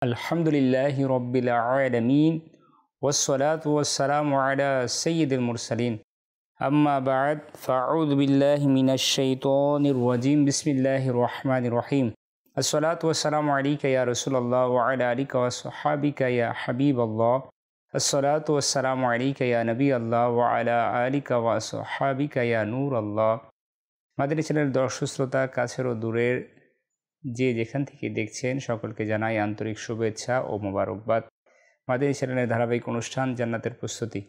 আলহামদুলিল্লাহি রব্বিল আলামিন ওয়াসসালাতু ওয়াসসালামু আলা সাইয়্যিদিল মুরসালিন আম্মা বা'দ ফাআউযু বিল্লাহি মিনাশ শাইতানির রাজিম বিসমিল্লাহির রহমানির রহিম আসসালাতু ওয়াসসালামু আলাইকা ইয়া রাসূলুল্লাহ ওয়া আলা আলিকা ওয়া সাহবিকা ইয়া হাবিবাল্লাহ আসসালাতু ওয়াসসালামু আলাইকা ইয়া নবিয়াল্লাহ ওয়া আলা আলিকা ওয়া সাহবিকা ইয়া নূরাল্লাহ। মাদানী চ্যানেলের দর্শক শ্রোতা কাছের ও দূরের যে যেখান থেকে দেখছেন সকলকে জানাই আন্তরিক শুভেচ্ছা ও মোবারকবাদ। মাদানী চ্যানেলের ধারাবাহিক অনুষ্ঠান জান্নাতের প্রস্তুতি।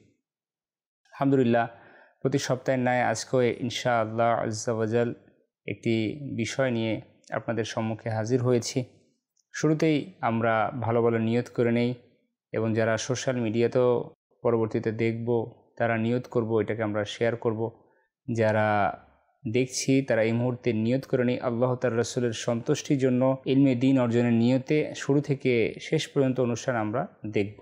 আলহামদুলিল্লাহ, প্রতি সপ্তাহের ন্যায় আজকেও ইনশাআল্লাহ আজ্জা ওয়াজাল একটি বিষয় নিয়ে আপনাদের সম্মুখে হাজির হয়েছি। শুরুতেই আমরা ভালো ভালো নিয়ত করে নেই এবং যারা সোশ্যাল মিডিয়াতেও পরবর্তীতে দেখব তারা নিয়ত করব, এটাকে আমরা শেয়ার করব। যারা দেখছি তারা এই মুহূর্তে নিয়ত করে নেই আল্লাহ তার রাসূলের সন্তুষ্টির জন্য ইলমে দ্বীন অর্জনের নিয়তে শুরু থেকে শেষ পর্যন্ত অনুষ্ঠান আমরা দেখব।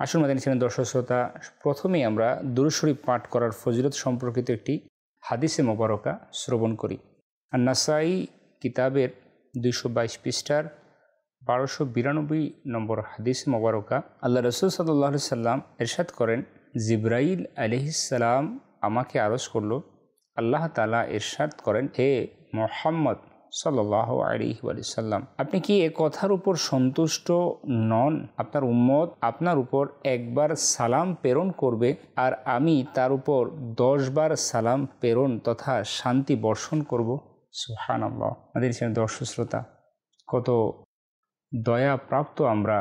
আসুন মাদানী চ্যানেলের দর্শক শ্রোতা, প্রথমেই আমরা দুরূদ শরীফ পাঠ করার ফজিলত সম্পর্কিত একটি হাদিসে মোবারকা শ্রবণ করি। আর নাসাই কিতাবের 222 পৃষ্ঠার 1292 নম্বর হাদিসে মোবারকা আল্লাহ রাসূল সাল্লাল্লাহু আলাইহি সাল্লাম ইরশাদ করেন, জিবরাইল আলাইহিস সালাম আমাকে আরজ করল, আল্লাহ তাআলা ইরশাদ করেন, হে মুহাম্মদ সাল্লাল্লাহু আলাইহি ওয়াসাল্লাম, আপনি কি এ কথার উপর সন্তুষ্ট নন আপনার উম্মত আপনার উপর একবার সালাম প্রেরণ করবে আর আমি তার উপর 10 বার সালাম প্রেরণ তথা শান্তি বর্ষণ করব? সুবহানাল্লাহ। আমাদের দর্শক শ্রোতা, কত দয়া প্রাপ্ত আমরা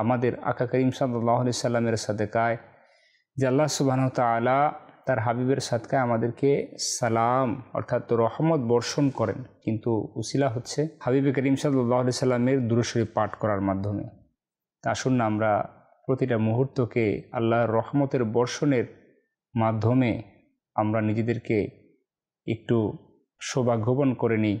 আমাদের আকা করিম সাল্লাল্লাহু আলাইহি সাল্লামের সাদকায় যে আল্লাহ সুবহানাহু ওয়া তাআলা তার হাবিবের সাদকায় আমাদেরকে সালাম অর্থাৎ রহমত বর্ষণ করেন, কিন্তু উসিলা হচ্ছে হাবিব করিম সাল্লাল্লাহু আলাইহি সাল্লামের দুরূদ শরীফ পাঠ করার মাধ্যমে। আসুন না আমরা প্রতিটা মুহূর্তকে আল্লাহর রহমতের বর্ষণের মাধ্যমে আমরা নিজেদেরকে একটু সৌভাগ্যবান করে নিই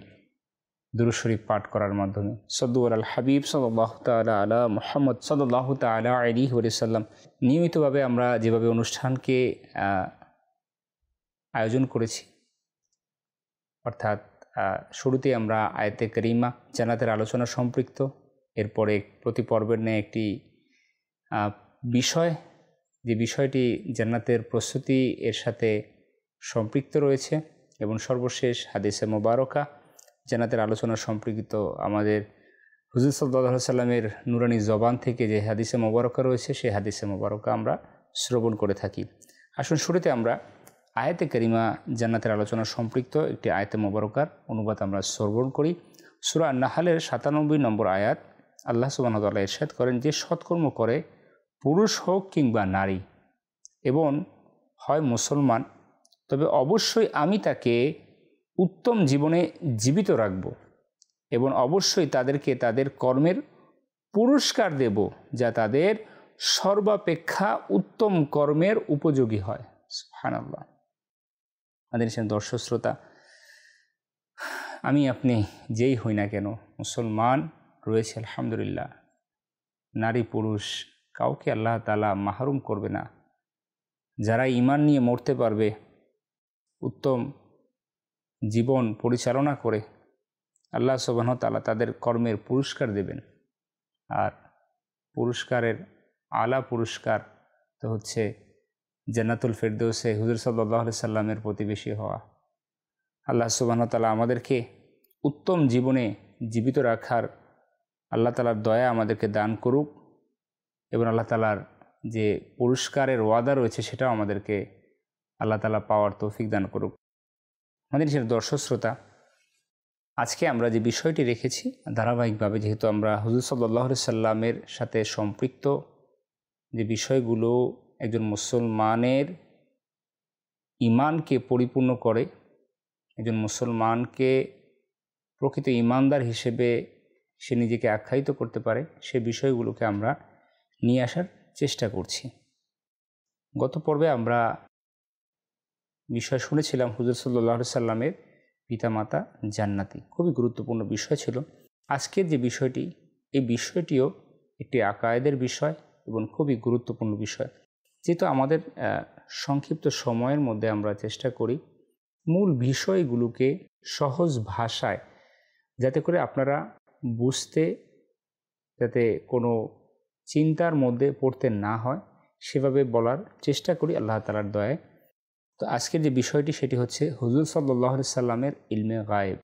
দুরূদ শরীফ পাঠ করার মাধ্যমে। সাল্লু আলাল হাবিব সাল্লাল্লাহু তাআলা আলা মুহাম্মদ সাল্লাল্লাহু তাআলা আলাইহি ওয়াসাল্লাম। নিয়মিতভাবে আমরা যেভাবে অনুষ্ঠানকে আয়োজন করেছি, অর্থাৎ শুরুতে আমরা আয়াতে কারিমা জান্নাতের আলোচনা সম্পৃক্ত, এরপরে প্রতি পর্বের নিয়ে একটি বিষয়, যে বিষয়টি জান্নাতের প্রস্তুতি এর সাথে সম্পৃক্ত রয়েছে, এবং সর্বশেষ হাদিসে মোবারকা জান্নাতের আলোচনা সম্পৃক্ত আমাদের হুজুর সাল্লাল্লাহু আলাইহি সাল্লামের নুরানি জবান থেকে যে হাদিসে মোবারকা রয়েছে সেই হাদিসে মোবারকা আমরা শ্রবণ করে থাকি। আসুন শুরুতে আমরা আয়াতে কারিমা জান্নাতের আলোচনা সম্পৃক্ত একটি আয়াতে মোবারকার অনুবাদ আমরা শ্রবণ করি। সূরা আন-নাহলের 97 নম্বর আয়াত, আল্লাহ সুবহানাহু ওয়া তাআলা ইরশাদ করেন যে সৎকর্ম করে পুরুষ হোক কিংবা নারী এবং হয় মুসলমান, তবে অবশ্যই আমি তাকে উত্তম জীবনে জীবিত রাখব এবং অবশ্যই তাদেরকে তাদের কর্মের পুরস্কার দেব যা তাদের সর্বাপেক্ষা উত্তম কর্মের উপযোগী হয়। সুবহানাল্লাহ। আমাদের দর্শক শ্রোতা, আমি আপনি যেই হই না কেন, মুসলমান রয়েছে আলহামদুলিল্লাহ, নারী পুরুষ কাউকে আল্লাহ তাআলা মাহরুম করবে না। যারা ঈমান নিয়ে মরতে পারবে, উত্তম জীবন পরিচালনা করে, আল্লাহ সুবহানাহু ওয়া তাআলা তাদের কর্মের পুরস্কার দেবেন। আর পুরস্কারের আলা পুরস্কার তো হচ্ছে জান্নাতুল ফেরদৌসে হুজুর সাল্লাল্লাহু আলাইহি সাল্লামের প্রতিবেশী হওয়া। আল্লাহ সুবহানাহু ওয়া তাআলা আমাদেরকে উত্তম জীবনে জীবিত রাখার আল্লাহ তাআলার দয়া আমাদেরকে দান করুক এবং আল্লাহ তাআলার যে পুরস্কারের ওয়াদা রয়েছে সেটাও আমাদেরকে আল্লাহ তাআলা পাওয়ার তৌফিক দান করুক। আমাদের দর্শক শ্রোতা, আজকে আমরা যে বিষয়টি রেখেছি ধারাবাহিকভাবে, যেহেতু আমরা হুজুর সাল্লাল্লাহু আলাইহি সাল্লামের সাথে সম্পৃক্ত যে বিষয়গুলো একজন মুসলমানের ঈমানকে পরিপূর্ণ করে, একজন মুসলমানকে প্রকৃত ঈমানদার হিসেবে সে নিজেকে আখ্যায়িত করতে পারে, সে বিষয়গুলোকে আমরা নিয়ে আসার চেষ্টা করছি। গত পর্বে আমরা বিষয় শুনেছিলাম হুজুর সাল্লাল্লাহু আলাইহি সাল্লামের পিতামাতা জান্নাতি, খুবই গুরুত্বপূর্ণ বিষয় ছিল। আজকের যে বিষয়টি, এই বিষয়টিও একটি আকায়েদের বিষয় এবং খুবই গুরুত্বপূর্ণ বিষয়। যেহেতু আমাদের সংক্ষিপ্ত সময়ের মধ্যে আমরা চেষ্টা করি মূল বিষয়গুলোকে সহজ ভাষায়, যাতে করে আপনারা বুঝতে যাতে কোনো চিন্তার মধ্যে পড়তে না হয় সেভাবে বলার চেষ্টা করি আল্লাহ তাআলার দয়ায়। তো আজকের যে বিষয়টি সেটি হচ্ছে হুজুর সাল্লাল্লাহু আলাইহি সাল্লামের ইলমে গায়েব।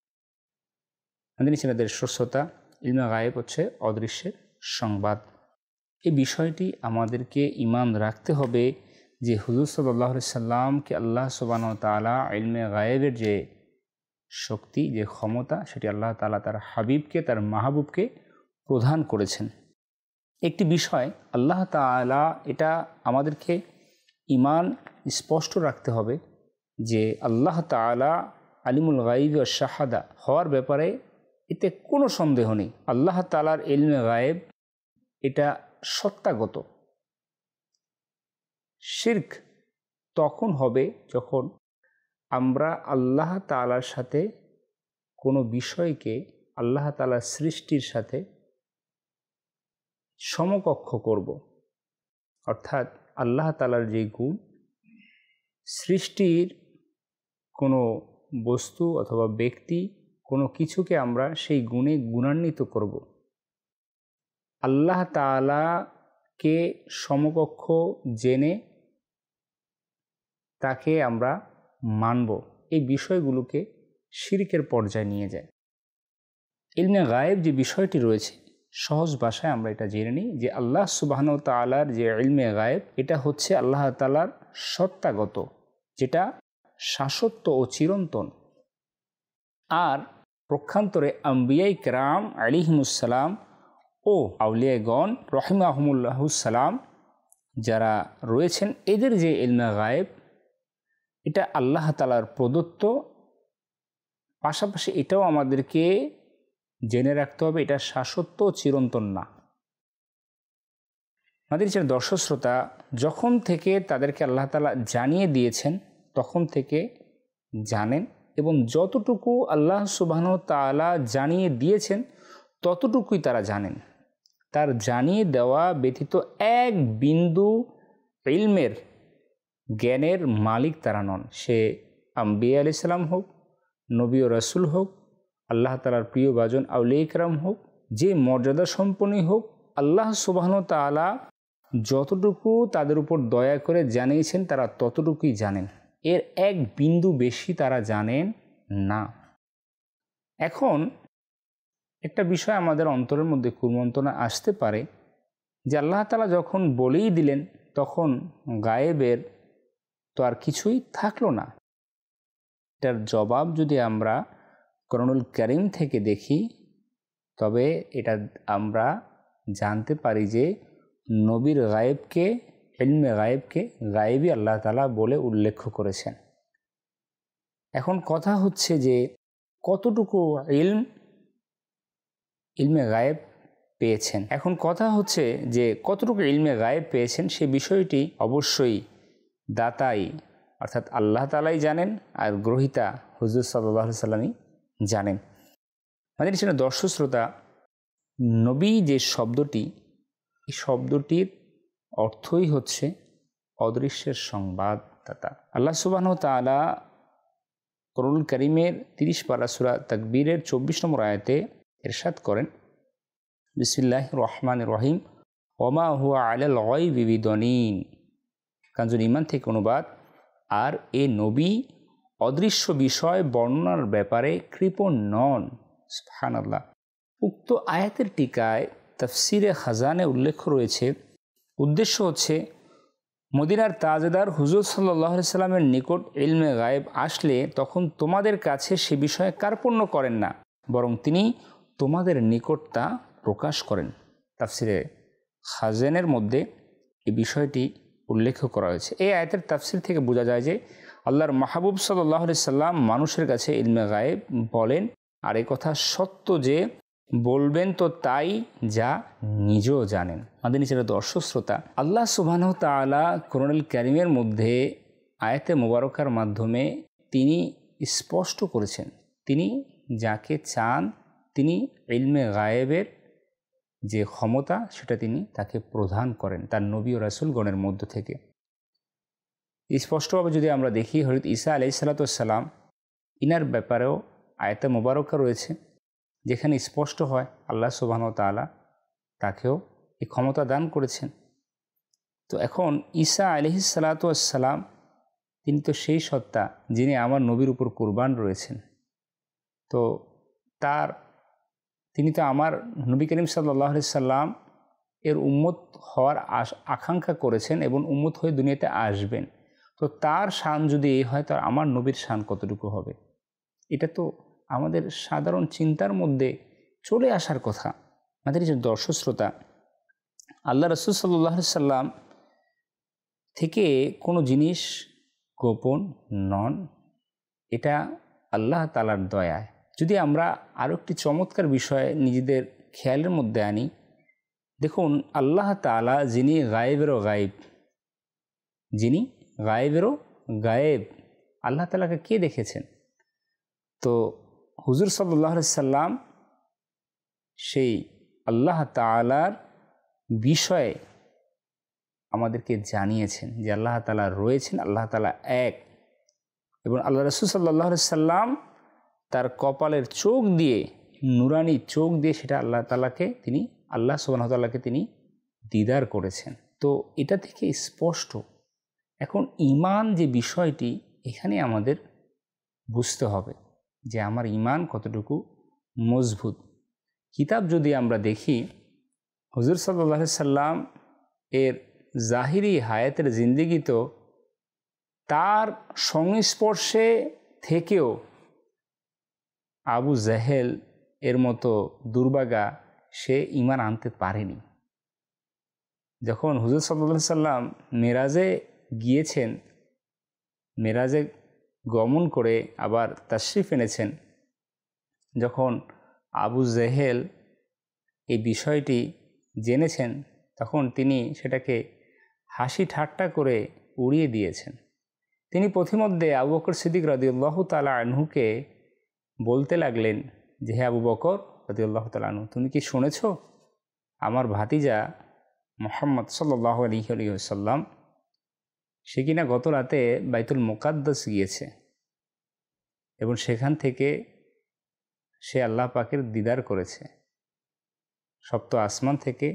আমাদের ছেলেদের শ্রোতা, ইলমে গায়েব হচ্ছে অদৃশ্যের সংবাদ। এই বিষয়টি আমাদেরকে ঈমান রাখতে হবে যে হুজুর সাল্লাল্লাহু আলাইহি সাল্লামকে আল্লাহ সুবহানাহু ওয়া তাআলা ইলমে গায়েবের যে শক্তি, যে ক্ষমতা, সেটি আল্লাহ তাআলা তার হাবিবকে, তার মাহবুবকে প্রদান করেছেন। একটি বিষয় আল্লাহ তাআলা, এটা আমাদেরকে ঈমান স্পষ্ট রাখতে হবে যে আল্লাহ তাআলা আলিমুল গায়ব ওয়াশ শাহাদা হওয়ার ব্যাপারে এতে কোনো সন্দেহ নেই। আল্লাহ তাআলার ইলমে গায়েব এটা সত্তাগত। শিরক তখন হবে যখন আমরা আল্লাহ তাআলার সাথে কোনো বিষয়কে আল্লাহ তাআলার সৃষ্টির সাথে সমকক্ষ করব। অর্থাৎ আল্লাহ তাআলার যে গুণ, সৃষ্টির কোনো বস্তু অথবা ব্যক্তি, কোনো কিছুকে আমরা সেই গুণে গুণান্বিত করব। আল্লাহ তাআলাকে সমকক্ষ জেনে তাকে আমরা মানব, এই বিষয়গুলোকে শিরকের পর্যায়ে নিয়ে যায়। ইলমে গায়েব যে বিষয়টি রয়েছে, সহজ ভাষায় আমরা এটা জেনে নিই যে আল্লাহ সুবহানাহু ওয়া তাআলার যে ইলমে গায়েব, এটা হচ্ছে আল্লাহ তাআলার সত্তাগত, যেটা শাশ্বত ও চিরন্তন। আর পক্ষান্তরে আম্বিয়ায়ে কেরাম আলাইহিমুসসালাম ও আউলিয়াগণ রহিমাহুমুল্লাহুস-সালাম যারা রয়েছেন, এদের যে ইলমে গায়েব, এটা আল্লাহ তাআলার প্রদত্ত। পাশাপাশি এটাও আমাদেরকে জেনে রাখতে হবে এটা শাশ্বত চিরন্তন না। আমাদের যে দর্শক শ্রোতা, যখন থেকে তাদেরকে আল্লাহ তাআলা জানিয়ে দিয়েছেন তখন থেকে জানেন, এবং যতটুকু আল্লাহ সুবহানাহু ওয়া তাআলা জানিয়ে দিয়েছেন ততটুকুই তারা জানেন। তার জানিয়ে দেওয়া ব্যতীত এক বিন্দু ইলমের, জ্ঞানের মালিক তারা নন। সে আম্বিয়া আলাইহিস সালাম হোক, নবী ও রাসূল হোক, আল্লাহ তাআলার প্রিয় ভাজন আউলিয়া ইকরাম হোক, যে মর্যাদা সম্পন্নই হোক, আল্লাহ সুবহানাহু ওয়া তাআলা যতটুকু তাদের উপর দয়া করে জানিয়েছেন তারা ততটুকুই জানেন, এর এক বিন্দু বেশি তারা জানেন না। এখন একটা বিষয় আমাদের অন্তরের মধ্যে কুমন্ত্রণা আসতে পারে যে আল্লাহ তাআলা যখন বলেই দিলেন তখন গায়েবের তো আর কিছুই থাকলো না। এটার জবাব যদি আমরা কোরআনুল কারীম থেকে দেখি তবে এটা আমরা জানতে পারি যে নবীর গায়েবকে, ইলমে গায়েবকে গায়েবী আল্লাহ তাআলা বলে উল্লেখ করেছেন। এখন কথা হচ্ছে যে কতটুকু ইলমে গায়েব পেয়েছেন। এখন কথা হচ্ছে যে কতটুকু ইলমে গায়েব পেয়েছেন সে বিষয়টি অবশ্যই দাতাই অর্থাৎ আল্লাহ তাআলাই জানেন, আর গ্রহীতা হুজুর সাল্লাল্লাহু আলাইহি সাল্লামই জানেন। আমাদের এখানে দর্শক শ্রোতা, নবী যে শব্দটি, এই শব্দটির অর্থই হচ্ছে অদৃশ্যের সংবাদদাতা। আল্লাহ সুবহানাহু ওয়া তাআলা কোরআনুল কারীমের 30 পারা সূরা তাকবীরের 24 নম্বর আয়াতে ইরশাদ করেন, বিসমিল্লাহির রহমানির রহিম, ওমা হুয়া আলাল গায়বি বিদনীন। কানজুল ঈমান থেকে অনুবাদ, আর এ নবী অদৃশ্য বিষয় বর্ণনার ব্যাপারে কৃপণ নন। সুবহানাল্লাহ। উক্ত আয়াতের টিকায় তাফসিরে খাজানে উল্লেখ রয়েছে, উদ্দেশ্য হচ্ছে মদিনার তাজদার হুজুর সাল্লাল্লাহু আলাইহি সাল্লামের নিকট ইলমে গায়েব আসলে তখন তোমাদের কাছে সে বিষয়ে কার্পণ্য করেন না, বরং তিনি তোমাদের নিকট তা প্রকাশ করেন। তাফসিরে খাজানের মধ্যে এই বিষয়টি উল্লেখ করা হয়েছে। এই আয়াতের তাফসির থেকে বোঝা যায় যে আল্লাহর মাহবুব সাল্লাল্লাহু আলাইহি সাল্লাম মানুষের কাছে ইলমে গায়েব বলেন, আর এই কথা সত্য যে বলবেন তো তাই যা নিজেও জানেন। আমাদের নিচের দর্শক শ্রোতা, আল্লাহ সুবহানাহু ওয়া তাআলা কোরআনুল কারীমের মধ্যে আয়াতে মুবারকার মাধ্যমে তিনি স্পষ্ট করেছেন, তিনি যাকে চান তিনি ইলমে গায়েবের যে ক্ষমতা সেটা তিনি তাকে প্রদান করেন তার নবী ও রাসূলগণের মধ্য থেকে। স্পষ্টভাবে যদি আমরা দেখি, হযরত ঈসা আলাইহিস সালাতু ওয়াস সালাম, ইনার ব্যাপারেও আয়াতে মুবারকা রয়েছে যেখানে স্পষ্ট হয় আল্লাহ সুবহানাহু ওয়া তাআলা তাকেও এই ক্ষমতা দান করেছেন। তো এখন ঈসা আলাইহিস সালাতু ওয়াস সালাম তিনি তো সেই সত্তা যিনি আমার নবীর উপর কুরবান রয়েছেন। তো তিনি তো আমার নবী করিম সাল্লাল্লাহু আলাইহি সাল্লাম এর উম্মত হওয়ার আকাঙ্ক্ষা করেছেন এবং উম্মত হয়ে দুনিয়াতে আসবেন। তো তার শান যদি এই হয়, তার আমার নবীর শান কতটুকু হবে? এটা তো আমাদের সাধারণ চিন্তার মধ্যে চলে আসার কথা। আমাদের যে দর্শক শ্রোতা, আল্লাহ রাসূল সাল্লাল্লাহু আলাইহি সাল্লাম থেকে কোনো জিনিস গোপন নন, এটা আল্লাহ তাআলার দয়ায়। যদি আমরা আরও একটি চমৎকার বিষয় নিজেদের খেয়ালের মধ্যে আনি, দেখুন আল্লাহ তাআলা যিনি গায়েবেরও গায়েব, যিনি গায়েবেরও গায়েব, আল্লাহ তাআলাকে কে দেখেছেন? তো হুজুর সাল্লাল্লাহু আলাইহি সাল্লাম সেই আল্লাহ তাআলার বিষয়ে আমাদেরকে জানিয়েছেন যে আল্লাহ তাআলা রয়েছেন, আল্লাহ তাআলা এক। এবং আল্লাহ রাসূল সাল্লাল্লাহু আলাইহি সাল্লাম তার কপালের চোখ দিয়ে, নুরানি চোখ দিয়ে সেটা আল্লাহ সুবহানাহু ওয়া তাআলাকে তিনি দিদার করেছেন। তো এটা থেকে স্পষ্ট। এখন ঈমান যে বিষয়টি, এখানে আমাদের বুঝতে হবে যে আমার ঈমান কতটুকু মজবুত। কিতাব যদি আমরা দেখি, হুজুর সাল্লাল্লাহু আলাইহি সাল্লাম এর জাহিরি হায়াতের জিন্দেগি তো তার সংস্পর্শে থেকেও আবু জাহেল এর মতো দুর্ভাগা সে ঈমান আনতে পারেনি। যখন হুজুর সাল্লাল্লাহু আলাইহি সাল্লাম মেরাজে গিয়েছেন, মেরাজে গমন করে আবার তাশরিফ এনেছেন, যখন আবু জাহেল এই বিষয়টি জেনেছেন, তখন তিনি সেটাকে হাসি ঠাট্টা করে উড়িয়ে দিয়েছেন। তিনি পথিমধ্যে আবু বকর সিদ্দিক রাদিয়াল্লাহু তাআলা আনহুকে বলতে লাগলেন যে, হে আবু বকর রাদিয়াল্লাহু তাআলা আনহু, তুমি কি শুনেছ আমার ভাতিজা মুহাম্মদ সাল্লাল্লাহু আলাইহি ওয়াসাল্লাম সে কিনা গত রাতে বাইতুল মুকাদ্দাস গিয়েছে এবং সেখান থেকে সে আল্লাহ পাকের দিদার করেছে। সপ্ত আসমান থেকে,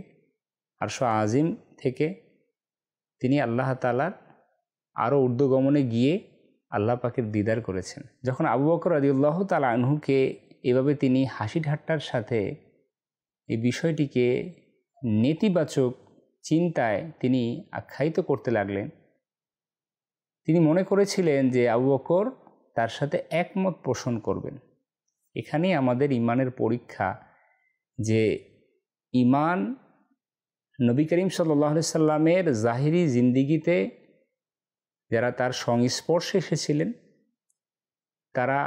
আরশ আজিম থেকে তিনি আল্লাহ তাআলার আরও ঊর্ধ্বগমনে গিয়ে আল্লাহ পাকের দিদার করেছেন। যখন আবু বকর রাদিয়াল্লাহু তাআলা আনহুকে এভাবে তিনি হাসি ঠাট্টার সাথে এই বিষয়টিকে নেতিবাচক চিন্তায় তিনি আখ্যায়িত করতে লাগলেন, তিনি মনে করেছিলেন যে আবু বকর তার সাথে একমত পোষণ করবেন। এখানেই আমাদের ঈমানের পরীক্ষা, যে ঈমান নবী করিম সাল্লাল্লাহু আলাইহি সাল্লামের জাহিরি জিন্দিগিতে যারা তার সংস্পর্শে এসেছিলেন, তারা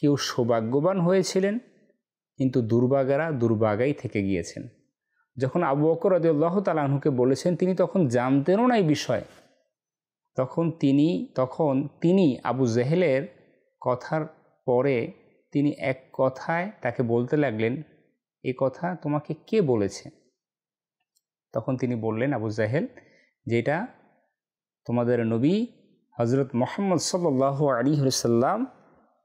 কেউ সৌভাগ্যবান হয়েছিলেন, কিন্তু দুর্ভাগারা দুর্ভাগাই থেকে গিয়েছেন। যখন আবু বকর রাদিয়াল্লাহু তাআলা আনহুকে বলেছেন, তিনি তখন জানতেনও না এই বিষয়। তখন তিনি আবু জেহেলের কথার পরে তিনি এক কথায় তাকে বলতে লাগলেন, এই কথা তোমাকে কে বলেছে? তখন তিনি বললেন, আবু জাহেল, যেটা তোমাদের নবী হযরত মুহাম্মদ সাল্লাল্লাহু আলাইহি ওয়াসাল্লাম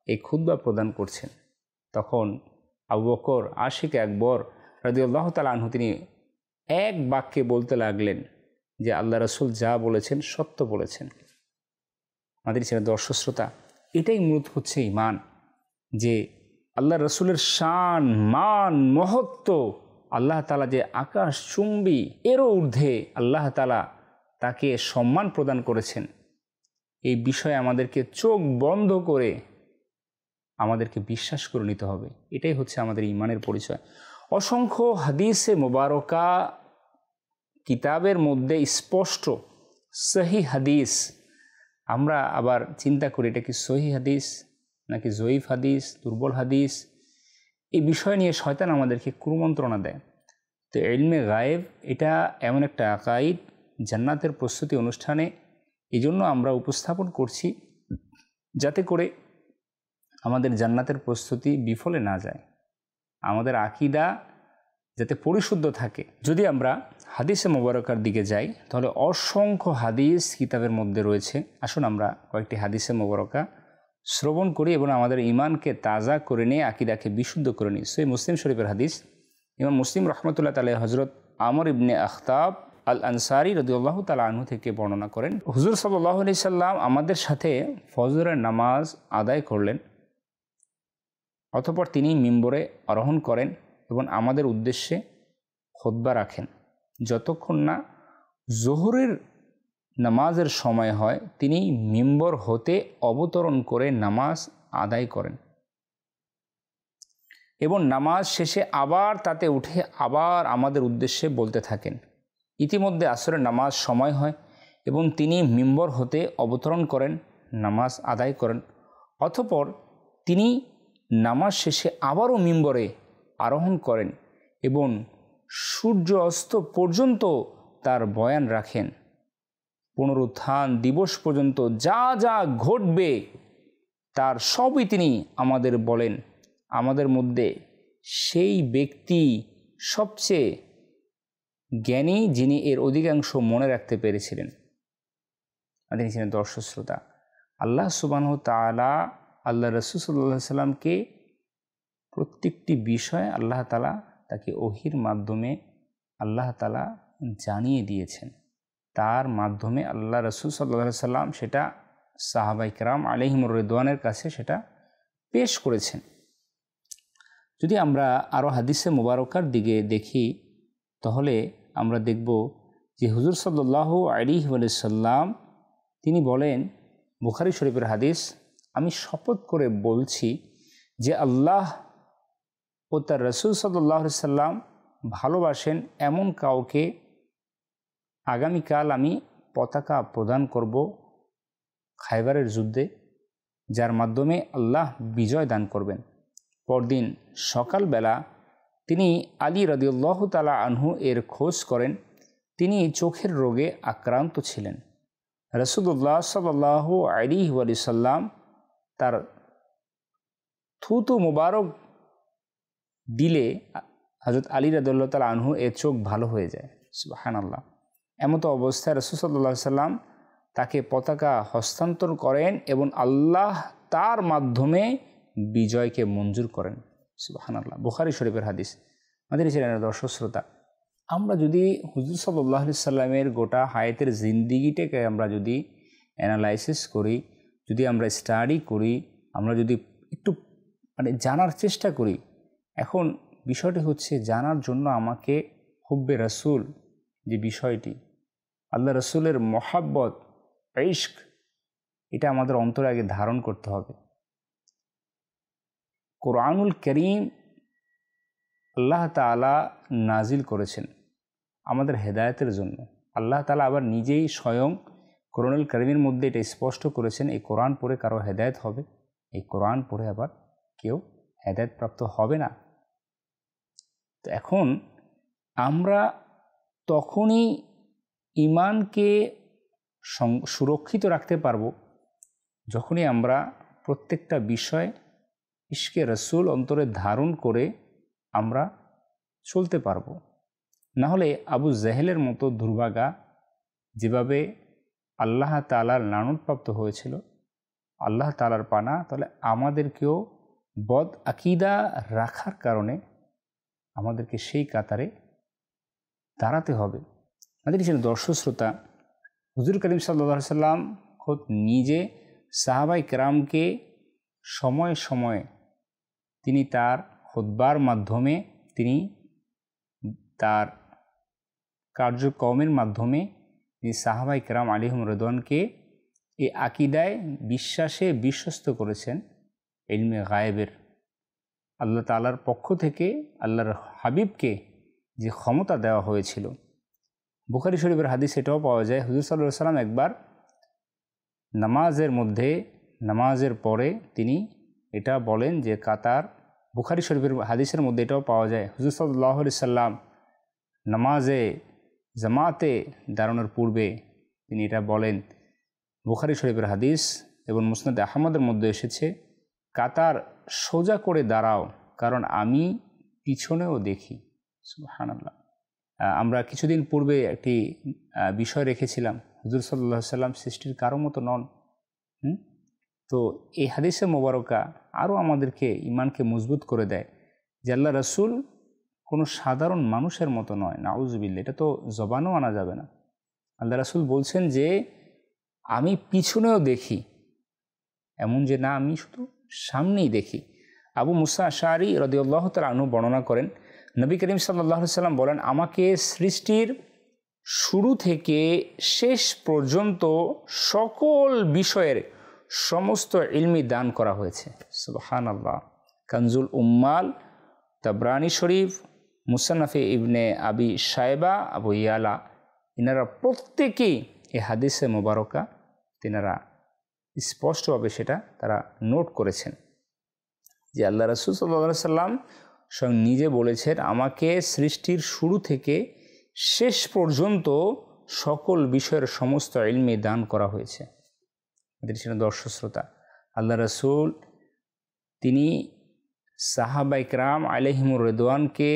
এই খুতবা প্রদান করছেন। তখন আবু বকর আশিক আকবর রাদিয়াল্লাহু তাআলা আনহু তিনি এক বাক্যে বলতে লাগলেন যে আল্লাহ রাসূল যা বলেছেন সত্য বলেছেন। আমাদের ছেলে দর্শক শ্রোতা, এটাই মূলত হচ্ছে ঈমান, যে আল্লাহ রাসূলের শান, মান, মহত্ব, আল্লাহ তাআলা যে আকাশ চুম্বি এরও ঊর্ধ্বে আল্লাহ তাআলা তাকে সম্মান প্রদান করেছেন। এই বিষয়ে আমাদেরকে চোখ বন্ধ করে আমাদেরকে বিশ্বাস করে নিতে হবে। এটাই হচ্ছে আমাদের ঈমানের পরিচয়। অসংখ্য হাদিসে মোবারকা কিতাবের মধ্যে স্পষ্ট সহিহ হাদিস, আমরা আবার চিন্তা করি এটা কি সহিহ হাদিস নাকি জয়ীফ হাদিস, দুর্বল হাদিস, এই বিষয় নিয়ে শয়তান আমাদেরকে কুমন্ত্রণা দেয়। তো ইলমে গায়েব এটা এমন একটা আকাইদ, জান্নাতের প্রস্তুতি অনুষ্ঠানে এই জন্য আমরা উপস্থাপন করছি, যাতে করে আমাদের জান্নাতের প্রস্তুতি বিফলে না যায়, আমাদের আকীদা যাতে পরিশুদ্ধ থাকে। যদি আমরা হাদিসে মোবারকার দিকে যাই, তাহলে অসংখ্য হাদিস কিতাবের মধ্যে রয়েছে। আসুন আমরা কয়েকটি হাদিসে মোবারকা শ্রবণ করি এবং আমাদের ঈমানকে তাজা করে নিয়ে আকীদাকে বিশুদ্ধ করে নিই। সহিহ মুসলিম শরীফের হাদিস, ইমাম মুসলিম রহমতুল্লাহ তাআলা হযরত আমর ইবনে আখতাব আল আনসারী রাদিয়াল্লাহু তাআলা আনহু থেকে বর্ণনা করেন, হুজুর সাল্লাল্লাহু আলাইহি সাল্লাম আমাদের সাথে ফজরের নামাজ আদায় করলেন, অতঃপর তিনি মিম্বরে আরোহণ করেন এবং আমাদের উদ্দেশ্যে খুতবা রাখেন। যতক্ষণ না জোহরের নামাজের সময় হয় তিনি মিম্বর হতে অবতরণ করে নামাজ আদায় করেন এবং নামাজ শেষে আবার তাতে উঠে আবার আমাদের উদ্দেশ্যে বলতে থাকেন। ইতিমধ্যে আসরের নামাজ সময় হয় এবং তিনি মিম্বর হতে অবতরণ করেন, নামাজ আদায় করেন। অতঃপর তিনি নামাজ শেষে আবারও মিম্বরে আরোহণ করেন এবং সূর্য অস্ত পর্যন্ত তার বয়ান রাখেন। পুনরুত্থান দিবস পর্যন্ত যা যা ঘটবে তার সবই তিনি আমাদের বলেন। আমাদের মধ্যে সেই ব্যক্তি সবচেয়ে জ্ঞানী যিনি এর অধিকাংশ মনে রাখতে পেরেছিলেন। তিনি ছিলেন দর্শক শ্রোতা। আল্লাহ সুবহানাহু ওয়া তাআলা আল্লাহ রাসূল সাল্লাল্লাহু আলাইহি সাল্লামকে প্রত্যেকটি বিষয় আল্লাহ তাআলা তাকে ওহির মাধ্যমে আল্লাহ তাআলা জানিয়ে দিয়েছেন। তার মাধ্যমে আল্লাহ রাসূল সাল্লাল্লাহু আলাইহি সাল্লাম সেটা সাহাবায়ে কেরাম আলাইহিমুর রিদওয়ানের কাছে সেটা পেশ করেছেন। যদি আমরা আরও হাদিসে মুবারকার দিকে দেখি তাহলে আমরা দেখব যে হুজুর সাল্লাল্লাহু আলাইহি ওয়াসাল্লাম তিনি বলেন, বুখারী শরীফের হাদিস, আমি শপথ করে বলছি যে আল্লাহ ও তার রাসূল সাল্লাল্লাহু আলাইহি সাল্লাম ভালোবাসেন এমন কাউকে আগামীকাল আমি পতাকা প্রদান করব খায়বারের যুদ্ধে, যার মাধ্যমে আল্লাহ বিজয় দান করবেন। পরদিন সকালবেলা তিনি আলী রাদিয়াল্লাহু তাআলা আনহু এর খোঁজ করেন। তিনি চোখের রোগে আক্রান্ত ছিলেন। রাসূলুল্লাহ সাল্লাল্লাহু আলাইহি ওয়াসাল্লাম তার থুতু মোবারক দিলে হযরত আলী রাদিয়াল্লাহু তাআলা আনহু এর চোখ ভালো হয়ে যায়। সুবহানাল্লাহ। এমত অবস্থায় রাসূল সাল্লাল্লাহু আলাইহি সাল্লাম তাকে পতাকা হস্তান্তর করেন এবং আল্লাহ তার মাধ্যমে বিজয়কে মঞ্জুর করেন। সুবহানাল্লাহ। বুখারী শরীফের হাদিস। আমাদের চ্যানেলের দর্শক শ্রোতা, আমরা যদি হুজুর সাল্লাল্লাহু আলাইহি সাল্লামের গোটা হায়াতের জিন্দিগিটাকে আমরা যদি অ্যানালাইসিস করি, যদি আমরা স্টাডি করি, আমরা যদি একটু জানার চেষ্টা করি, এখন বিষয়টি হচ্ছে জানার জন্য আমাকে হুব্বে রাসূল যে বিষয়টি, আল্লাহ রাসূলের মহাব্বত, ইশক, এটা আমাদের অন্তরে আগে ধারণ করতে হবে। কোরআনুল কারীম আল্লাহ তাআলা নাজিল করেছেন আমাদের হেদায়েতের জন্য। আল্লাহ তাআলা আবার নিজেই স্বয়ং কোরআনুল কারীমের মধ্যে এটা স্পষ্ট করেছেন, এই কোরআন পড়ে কারো হেদায়েত হবে, এই কোরআন পড়ে আবার কেউ হেদায়েত প্রাপ্ত হবে না। তো এখন আমরা তখনই ঈমানকে সুরক্ষিত রাখতে পারবো যখনই আমরা প্রত্যেকটা বিষয় ইশকে রাসূল অন্তরে ধারণ করে আমরা চলতে পারবো। না হলে আবু জাহেলের মতো দুর্ভাগা যেভাবে আল্লাহ তাআলার লানতপ্রাপ্ত হয়েছিল, আল্লাহ তাআলার পানা, তাহলে আমাদেরকেও বদ আকীদা রাখার কারণে আমাদেরকে সেই কাতারে দাঁড়াতে হবে। আমাদের ছিলেন দর্শক শ্রোতা, হুজুর করিম সাল্লাল্লাহু আলাইহি সাল্লাম খোদ নিজে সাহাবায়ে কেরামকে সময়ে সময়ে তিনি তার খুতবার মাধ্যমে, তিনি তার কার্যক্রমের মাধ্যমে তিনি সাহাবায়ে কেরাম আলাইহিম রিদওয়ানকে এই আকীদায় বিশ্বাসে বিশ্বস্ত করেছেন। ইলমে গায়েবের আল্লাহ তাআলার পক্ষ থেকে আল্লাহর হাবিবকে যে ক্ষমতা দেওয়া হয়েছিল। বুখারী শরীফের হাদিস এটাও পাওয়া যায়, হুজুর সাল্লাল্লাহু আলাইহি সাল্লাম একবার নামাজের পরে তিনি এটা বলেন যে কাতার, বুখারী শরীফের হাদিসের মধ্যে এটাও পাওয়া যায়, হুজুর সাল্লাল্লাহু আলাইহি সাল্লাম নামাজে জামাতে দাঁড়ানোর পূর্বে তিনি এটা বলেন, বুখারী শরীফের হাদিস এবং মুসনাদ আহমদের মধ্যে এসেছে, কাতার সোজা করে দাঁড়াও কারণ আমি পিছনেও দেখি। সুবহানাল্লাহ। আমরা কিছুদিন পূর্বে একটি বিষয় রেখেছিলাম, হুজুর সাল্লাল্লাহু আলাইহি সাল্লাম সৃষ্টির কারো মতো নন। তো এই হাদিসে মোবারকা আরও আমাদেরকে ঈমানকে মজবুত করে দেয় যে আল্লাহ রাসূল কোনো সাধারণ মানুষের মতো নয়, নাউজুবিল্লাহ, এটা তো জবানও আনা যাবে না। আল্লাহ রাসূল বলছেন যে আমি পিছনেও দেখি, এমন যে না আমি শুধু সামনেই দেখি। আবু মুসা আশআরী রাদিয়াল্লাহু তাআলা আনহু বর্ণনা করেন, নবী করিম সাল্লাল্লাহু আলাইহি সাল্লাম বলেন, আমাকে সৃষ্টির শুরু থেকে শেষ পর্যন্ত সকল বিষয়ের সমস্ত ইলমি দান করা হয়েছে। সুবহানাল্লাহ। কানজুল উম্মাল, তাবরানি শরীফ, মুসান্নাফে ইবনে আবি শায়বা, আবু ইয়ালা, এনারা প্রত্যেকেই এই হাদিসে মোবারকা তিনারা স্পষ্টভাবে সেটা তারা নোট করেছেন যে আল্লাহ রাসূল সাল্লাল্লাহু আলাইহি সাল্লাম স্বয়ং নিজে বলেছেন, আমাকে সৃষ্টির শুরু থেকে শেষ পর্যন্ত সকল বিষয়ের সমস্ত ইলমি দান করা হয়েছে। দর্শক শ্রোতা, আল্লাহ রাসূল তিনি সাহাবায়ে কেরাম আলাইহিমুর রিদওয়ানকে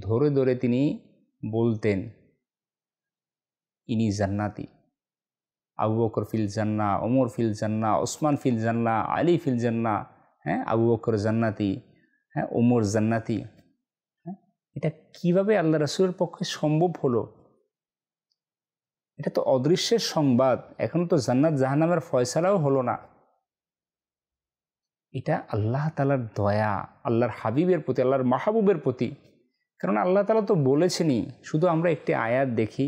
ধরে ধরে তিনি বলতেন, ইনি জান্নাতি, আবু বকর ফিল জান্নাহ, ওমর ফিল জান্নাহ, ওসমান ফিল জান্নাহ, আলী ফিল জান্নাহ, আবু বকর জান্নাতি, ওমর জান্নাতি। এটা কিভাবে আল্লাহ রাসূলের পক্ষে সম্ভব হলো? এটা তো অদৃশ্যের সংবাদ, এখন তো জান্নাত জাহান্নামের ফয়সালাও হলো না। এটা আল্লাহ তাআলার দয়া, আল্লাহর হাবিবের প্রতি, আল্লাহর মাহবুবের প্রতি। কারণ আল্লাহ তাআলা তো বলেছেনই, শুধু আমরা একটি আয়াত দেখি,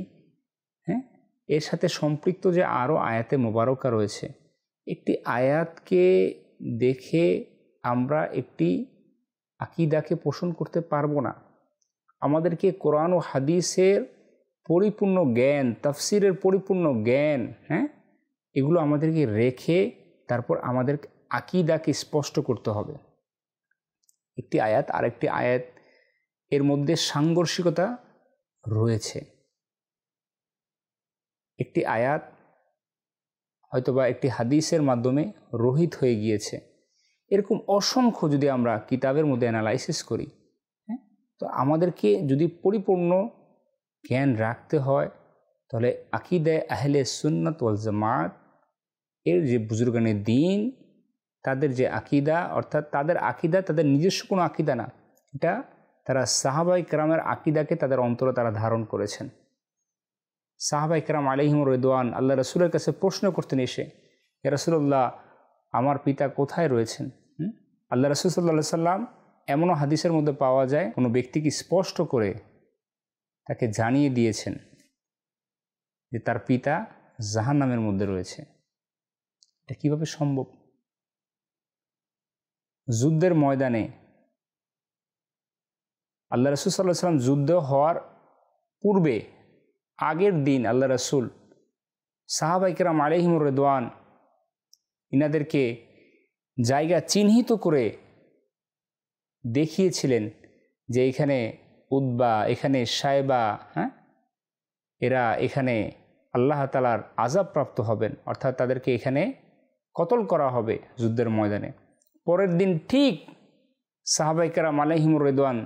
এর সাথে সম্পৃক্ত যে আরও আয়াতে মোবারকা রয়েছে, একটি আয়াতকে দেখে আমরা একটি আকীদাকে পোষণ করতে পারবো না। আমাদেরকে কোরআন ও হাদিসের পরিপূর্ণ জ্ঞান, তাফসিরের পরিপূর্ণ জ্ঞান, এগুলো আমাদেরকে রেখে তারপর আমাদের আকীদাকে স্পষ্ট করতে হবে। একটি আয়াত আরেকটি আয়াত এর মধ্যে সাংঘর্ষিকতা রয়েছে। একটি আয়াত হয়তোবা একটি হাদিসের মাধ্যমে রহিত হয়ে গিয়েছে, এরকম অসংখ্য যদি আমরা কিতাবের মধ্যে অ্যানালাইসিস করি, তো আমাদেরকে যদি পরিপূর্ণ জ্ঞান রাখতে হয়, তাহলে আকীদায়ে আহলে সুন্নাত ওয়াল জামাত এর যে বুজুর্গানে দ্বীন, তাদের যে আকীদা, অর্থাৎ তাদের আকীদা তাদের নিজস্ব কোনো আকীদা না, এটা তারা সাহাবায়ে কেরামের আকীদাকে তাদের অন্তরে তারা ধারণ করেছেন। সাহাবায়ে কেরাম আলাইহিমুর রিদওয়ান আল্লাহ রাসূলের কাছে প্রশ্ন করতেন এসে, ইয়া রাসূলুল্লাহ, আমার পিতা কোথায় রয়েছেন? আল্লাহ রাসূল সাল্লাল্লাহু আলাইহি সাল্লাম এমনও হাদিসের মধ্যে পাওয়া যায়, কোনো ব্যক্তিকে স্পষ্ট করে তাকে জানিয়ে দিয়েছেন যে তার পিতা জাহান্নামের মধ্যে রয়েছে। এটা কীভাবে সম্ভব? যুদ্ধের ময়দানে আল্লাহ রাসূল সাল্লাল্লাহু আলাইহি সাল্লাম যুদ্ধ হওয়ার পূর্বে আগের দিন আল্লাহ রাসূল সাহাবায়ে কেরাম আলাইহিমুর রিদওয়ান ইনাদেরকে জায়গা চিহ্নিত করে দেখিয়েছিলেন যে এখানে উতবা, এখানে সায়বা, এরা এখানে আল্লাহ তাআলার আযাবপ্রাপ্ত হবেন, অর্থাৎ তাদেরকে এখানে কতল করা হবে যুদ্ধের ময়দানে। পরের দিন ঠিক সাহাবায়ে কেরাম আলাইহিমুর রিদওয়ান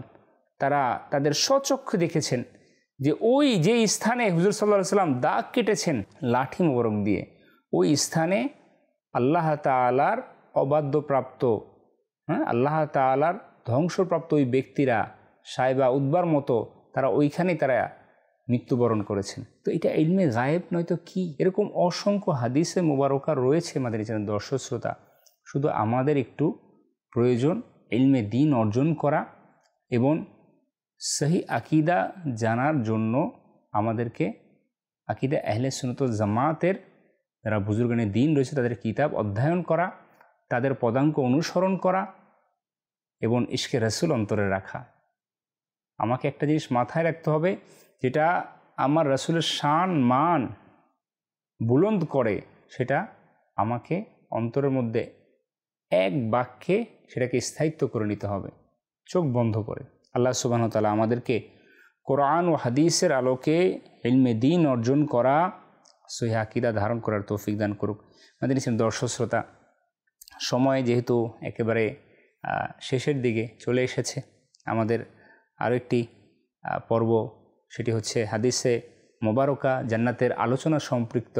তারা তাদের স্বচক্ষে দেখেছেন যে ওই যে স্থানে হুজুর সাল্লাল্লাহু আলাইহি সাল্লাম দাগ কেটেছেন লাঠি মোবারক দিয়ে, ওই স্থানে আল্লাহ তাআলার অবাধ্যপ্রাপ্ত, আল্লাহ তাআলার ধ্বংসপ্রাপ্ত ওই ব্যক্তিরা সায়বা উতবার মতো তারা ওইখানেই তারা মৃত্যুবরণ করেছেন। তো এটা ইলমে গায়েব নয়তো কি? এরকম অসংখ্য হাদিসে মুবারকা রয়েছে আমাদের চ্যানেল দর্শক শ্রোতা। শুধু আমাদের একটু প্রয়োজন ইলমে দ্বীন অর্জন করা এবং সহি আকীদা জানার জন্য আমাদেরকে আকীদা আহলে সুন্নাত ওয়াল জামাতের যারা বুজুর্গানে দ্বীন রয়েছে তাদের কিতাব অধ্যয়ন করা, তাদের পদাঙ্ক অনুসরণ করা এবং ইশকে রাসূল অন্তরে রাখা। আমাকে একটা জিনিস মাথায় রাখতে হবে, যেটা আমার রাসূলের শান মান বুলন্দ করে, সেটা আমাকে অন্তরের মধ্যে এক বাক্যে সেটাকে স্থায়িত্ব করে নিতে হবে, চোখ বন্ধ করে। আল্লাহ সুবহানাহু ওয়া তাআলা আমাদেরকে কোরআন ও হাদিসের আলোকে ইলমে দ্বীন অর্জন করা, সহিহ আকীদা ধারণ করার তৌফিক দান করুক। আমাদের দর্শক শ্রোতা, সময় যেহেতু একেবারে শেষের দিকে চলে এসেছে, আমাদের আরও একটি পর্ব, সেটি হচ্ছে হাদিসে মোবারকা জান্নাতের আলোচনা সম্পৃক্ত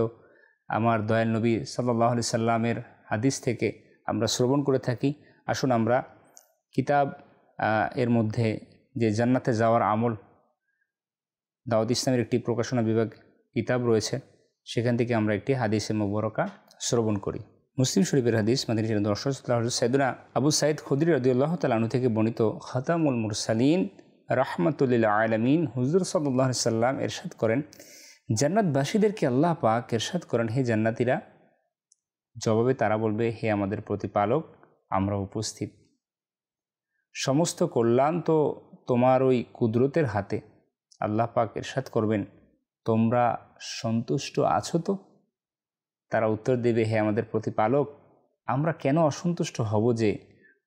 আমার দয়াল নবী সাল্লাল্লাহু আলাইহি সাল্লামের হাদিস থেকে আমরা শ্রবণ করে থাকি। আসুন আমরা কিতাব এর মধ্যে যে জান্নাতে যাওয়ার আমল, দাওয়াত ইসলামের একটি প্রকাশনা বিভাগ কিতাব রয়েছে, সেখান থেকে আমরা একটি হাদিসে মুবারকা শ্রবণ করি। মুসলিম শরীফের হাদিস, মাদানী ছিলেন দর্শক সাইয়েদনা আবু সাইদ খুদরি রাদিয়াল্লাহু তাআলা আনহু থেকে বর্ণিত, খাতামুল মুরসালিন রাহমাতুল লিল আলামিন হুজুর সাল্লাল্লাহু আলাইহি সাল্লাম ইরশাদ করেন, জান্নাতবাসীদেরকে আল্লাহ পাক ইরশাদ করেন, হে জান্নাতীরা, জবাবে তারা বলবে, হে আমাদের প্রতিপালক, আমরা উপস্থিত। সমস্ত কল্যাণ তো তোমার ওই কুদরতের হাতে। আল্লাহ পাক ইরশাদ করবেন, তোমরা সন্তুষ্ট আছো তো? তারা উত্তর দেবে, হে আমাদের প্রতিপালক, আমরা কেন অসন্তুষ্ট হব যে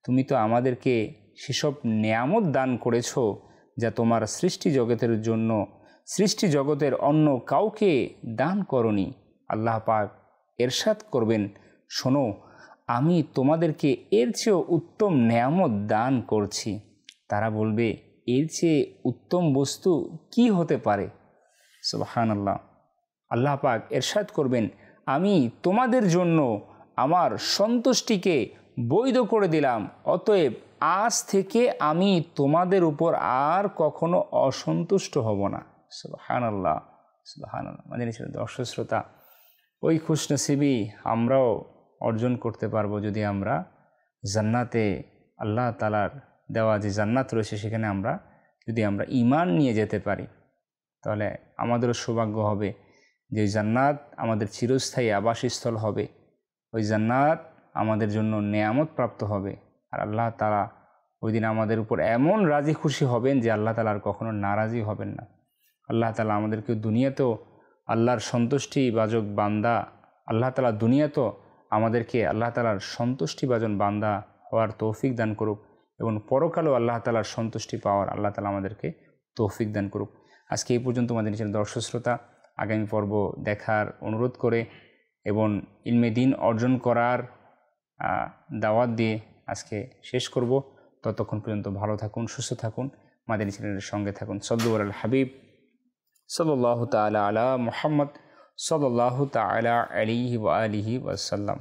তুমি তো আমাদেরকে সেসব নেয়ামত দান করেছ যা তোমার সৃষ্টি জগতের জন্য, সৃষ্টি জগতের অন্য কাউকে দান করনি। আল্লাহ পাক ইরশাদ করবেন, শোনো, আমি তোমাদেরকে এর চেয়েও উত্তম নেয়ামত দান করছি। তারা বলবে, এর চেয়ে উত্তম বস্তু কি হতে পারে? সুবহানাল্লাহ। আল্লাহ পাক ইরশাদ করবেন, আমি তোমাদের জন্য আমার সন্তুষ্টিকে বৈধ করে দিলাম, অতএব আজ থেকে আমি তোমাদের উপর আর কখনো অসন্তুষ্ট হব না। সুবহানাল্লাহ, সুবহানাল্লাহ। মাদানী ছিলেন দর্শক শ্রোতা, ওই খুশনসিবি আমরাও অর্জন করতে পারবো যদি আমরা জান্নাতে, আল্লাহ তাআলার দেওয়া যে জান্নাত রয়েছে সেখানে যদি আমরা ঈমান নিয়ে যেতে পারি, তাহলে আমাদেরও সৌভাগ্য হবে যে জান্নাত আমাদের চিরস্থায়ী আবাসস্থল হবে। ওই জান্নাত আমাদের জন্য নেয়ামত প্রাপ্ত হবে। আর আল্লাহ তাআলা ওই দিন আমাদের উপর এমন রাজি খুশি হবেন যে আল্লাহ তাআলা আর কখনো নারাজি হবেন না। আল্লাহ তাআলা আমাদেরকে দুনিয়াতেও আল্লাহর সন্তুষ্টিভাজক বান্দা, আল্লাহ তাআলা দুনিয়াতেও আমাদেরকে আল্লাহ তাআলার সন্তুষ্টিভাজন বান্দা হওয়ার তৌফিক দান করুক, এবং পরকালেও আল্লাহ তাআলার সন্তুষ্টি পাওয়ার আল্লাহ তাআলা আমাদেরকে তৌফিক দান করুক। আজকে এই পর্যন্ত আমাদের চ্যানেল দর্শক শ্রোতা, আগামী পর্ব দেখার অনুরোধ করে এবং ইলমে দ্বীন অর্জন করার দাওয়াত দিয়ে আজকে শেষ করব। ততক্ষণ পর্যন্ত ভালো থাকুন, সুস্থ থাকুন, মাদানী চ্যানেলের সঙ্গে থাকুন। সাল্লু আলাল হাবিব সাল্লাল্লাহু তাআলা আলা মুহাম্মদ সাল্লাল্লাহু তাআলা আলাইহি ওয়া আলিহি ওয়াসাল্লাম।